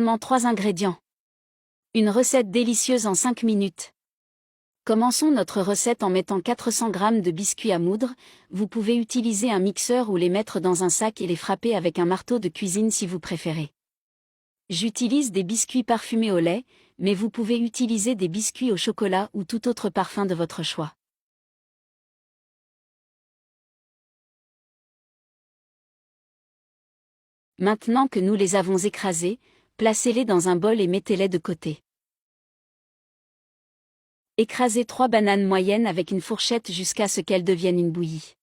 Seulement 3 ingrédients. Une recette délicieuse en 5 minutes. Commençons notre recette en mettant 400 g de biscuits à moudre. Vous pouvez utiliser un mixeur ou les mettre dans un sac et les frapper avec un marteau de cuisine si vous préférez. J'utilise des biscuits parfumés au lait, mais vous pouvez utiliser des biscuits au chocolat ou tout autre parfum de votre choix. Maintenant que nous les avons écrasés, placez-les dans un bol et mettez-les de côté. Écrasez 3 bananes moyennes avec une fourchette jusqu'à ce qu'elles deviennent une bouillie.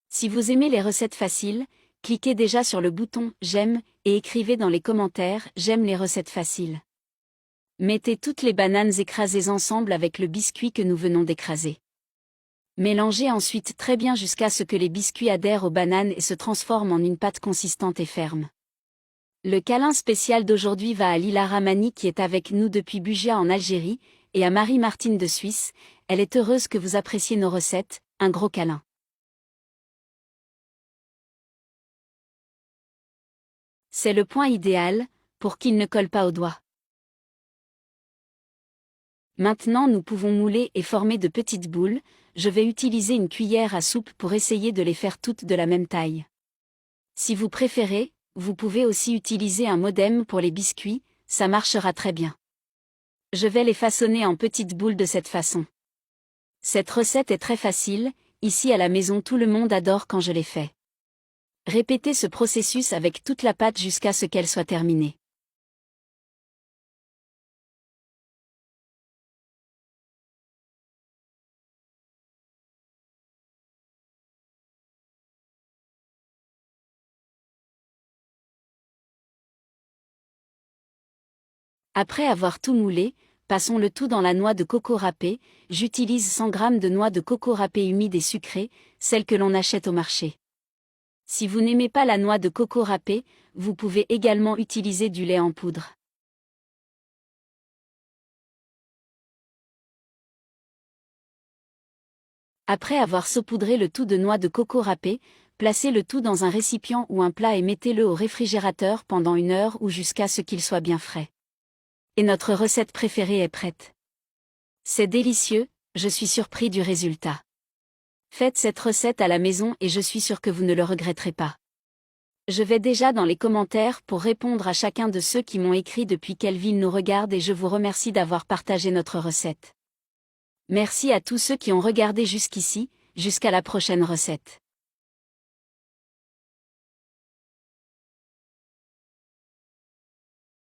Si vous aimez les recettes faciles, cliquez déjà sur le bouton « J'aime » et écrivez dans les commentaires « J'aime les recettes faciles ». Mettez toutes les bananes écrasées ensemble avec le biscuit que nous venons d'écraser. Mélangez ensuite très bien jusqu'à ce que les biscuits adhèrent aux bananes et se transforment en une pâte consistante et ferme. Le câlin spécial d'aujourd'hui va à Lila Ramani qui est avec nous depuis Bujia en Algérie, et à Marie-Martine de Suisse. Elle est heureuse que vous appréciez nos recettes. Un gros câlin. C'est le point idéal, pour qu'il ne colle pas aux doigts. Maintenant nous pouvons mouler et former de petites boules. Je vais utiliser une cuillère à soupe pour essayer de les faire toutes de la même taille. Si vous préférez, vous pouvez aussi utiliser un modem pour les biscuits, ça marchera très bien. Je vais les façonner en petites boules de cette façon. Cette recette est très facile, ici à la maison tout le monde adore quand je les fais. Répétez ce processus avec toute la pâte jusqu'à ce qu'elle soit terminée. Après avoir tout moulé, passons le tout dans la noix de coco râpée. J'utilise 100 g de noix de coco râpée humide et sucrée, celle que l'on achète au marché. Si vous n'aimez pas la noix de coco râpée, vous pouvez également utiliser du lait en poudre. Après avoir saupoudré le tout de noix de coco râpée, placez le tout dans un récipient ou un plat et mettez-le au réfrigérateur pendant 1 heure ou jusqu'à ce qu'il soit bien frais. Et notre recette préférée est prête. C'est délicieux, je suis surpris du résultat. Faites cette recette à la maison et je suis sûr que vous ne le regretterez pas. Je vais déjà dans les commentaires pour répondre à chacun de ceux qui m'ont écrit depuis quelle ville nous regardent et je vous remercie d'avoir partagé notre recette. Merci à tous ceux qui ont regardé jusqu'ici, jusqu'à la prochaine recette.